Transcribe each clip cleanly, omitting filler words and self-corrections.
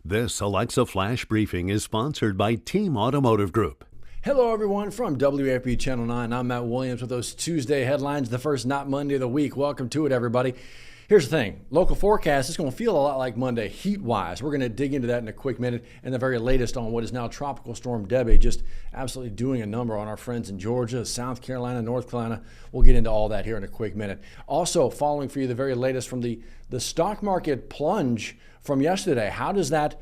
This Alexa Flash Briefing is sponsored by Team Automotive Group. Hello, everyone, from WAFB Channel 9. I'm Matt Williams with those Tuesday headlines, the first not Monday of the week. Welcome to it, everybody. Here's the thing. Local forecast is going to feel a lot like Monday heat-wise. We're going to dig into that in a quick minute, and the very latest on what is now Tropical Storm Debbie, just absolutely doing a number on our friends in Georgia, South Carolina, North Carolina. We'll get into all that here in a quick minute. Also, following for you the very latest from the stock market plunge from yesterday. How does that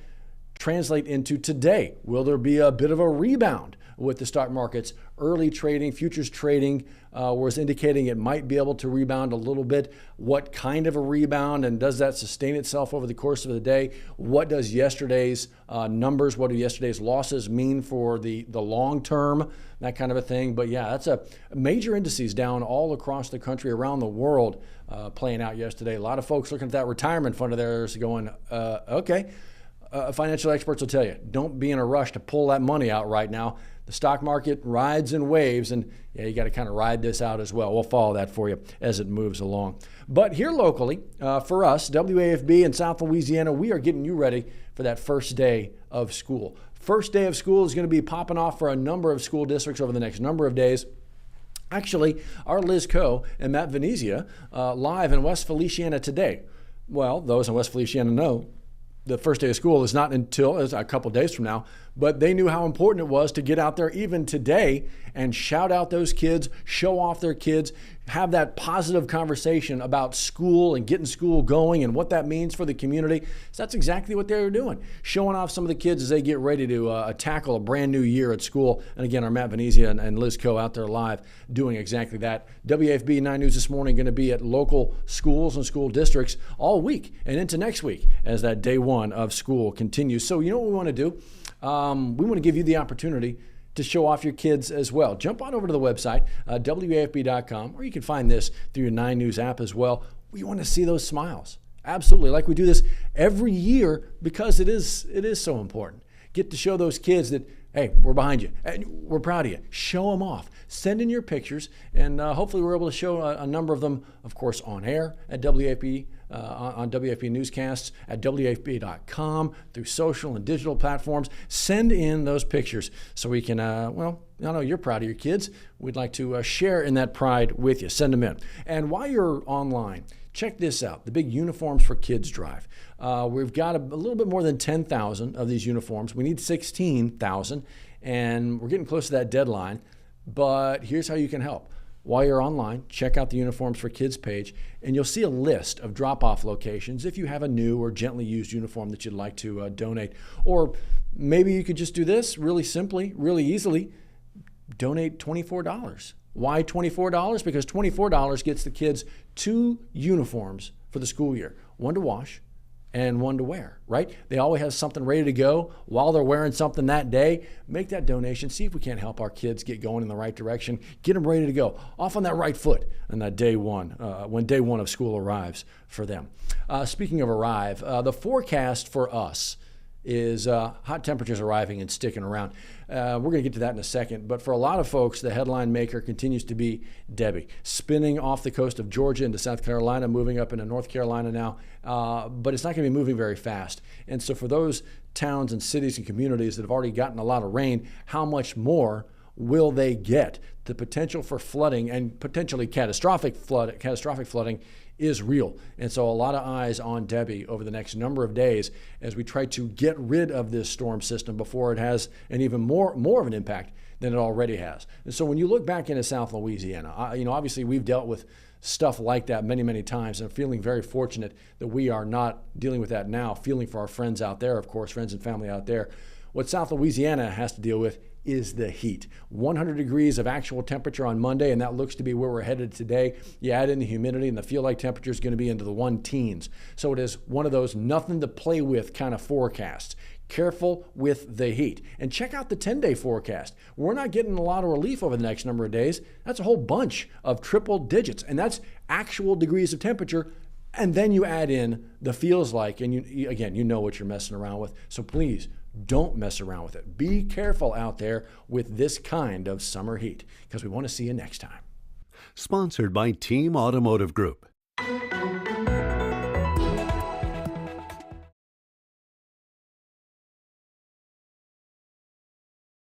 translate into today? Will there be a bit of a rebound with the stock markets? Early trading, futures trading was indicating it might be able to rebound a little bit. What kind of a rebound, and does that sustain itself over the course of the day? What does yesterday's numbers, what do yesterday's losses mean for the long term? That kind of a thing. But yeah, that's a major indices down all across the country, around the world, playing out yesterday. A lot of folks looking at that retirement fund of theirs going, okay. Financial experts will tell you, don't be in a rush to pull that money out right now. The stock market rides in waves, and yeah, you got to kind of ride this out as well. We'll follow that for you as it moves along. But here locally, for us, WAFB in South Louisiana, we are getting you ready for that first day of school. First day of school is going to be popping off for a number of school districts over the next number of days. Actually, our Liz Coe and Matt Venezia live in West Feliciana today. Well, those in West Feliciana know the first day of school is not until a couple days from now, but they knew how important it was to get out there even today and shout out those kids, show off their kids, have that positive conversation about school and getting school going and what that means for the community. So that's exactly what they're doing, showing off some of the kids as they get ready to tackle a brand new year at school. And again, our Matt Venezia and Liz Coe out there live doing exactly that. WAFB 9 News this morning going to be at local schools and school districts all week and into next week as that day one of school continues. So you know what we want to do? We want to give you the opportunity to show off your kids as well. Jump on over to the website, WAFB.com, or you can find this through your 9 News app as well. We want to see those smiles. Absolutely, like we do this every year because it is so important. Get to show those kids that, hey, we're behind you, and we're proud of you. Show them off. Send in your pictures, and hopefully we're able to show a number of them, of course, on air at WAFB, on WAFB newscasts, at WAFB.com, through social and digital platforms. Send in those pictures so we can, I know you're proud of your kids. We'd like to share in that pride with you. Send them in. And while you're online, check this out, the big Uniforms for Kids drive. We've got a little bit more than 10,000 of these uniforms. We need 16,000, and we're getting close to that deadline. But here's how you can help. While you're online, check out the Uniforms for Kids page, and you'll see a list of drop-off locations if you have a new or gently used uniform that you'd like to donate. Or maybe you could just do this really simply, really easily, donate $24. Why $24? Because $24 gets the kids 2 uniforms for the school year, one to wash and one to wear, right? They always have something ready to go while they're wearing something that day. Make that donation. See if we can't help our kids get going in the right direction. Get them ready to go, off on that right foot on that day one, when day one of school arrives for them. Speaking of arrive, the forecast for us is hot temperatures arriving and sticking around. We're going to get to that in a second, but for a lot of folks, the headline maker continues to be Debbie, spinning off the coast of Georgia into South Carolina, moving up into North Carolina now, but it's not going to be moving very fast. And so for those towns and cities and communities that have already gotten a lot of rain, how much more will they get? The potential for flooding and potentially catastrophic flooding is real. And so a lot of eyes on Debbie over the next number of days as we try to get rid of this storm system before it has an even more of an impact than it already has. And so when you look back into South Louisiana, obviously we've dealt with stuff like that many, many times, and feeling very fortunate that we are not dealing with that now, feeling for our friends out there, of course, friends and family out there. What South Louisiana has to deal with is the heat. 100 degrees of actual temperature on Monday, and that looks to be where we're headed today. You add in the humidity, and the feel-like temperature is going to be into the 1 teens. So it is one of those nothing to play with kind of forecasts. Careful with the heat. And check out the 10-day forecast. We're not getting a lot of relief over the next number of days. That's a whole bunch of triple digits, and that's actual degrees of temperature. And then you add in the feels like, and you know what you're messing around with. So please, don't mess around with it. Be careful out there with this kind of summer heat, because we want to see you next time. Sponsored by Team Automotive Group.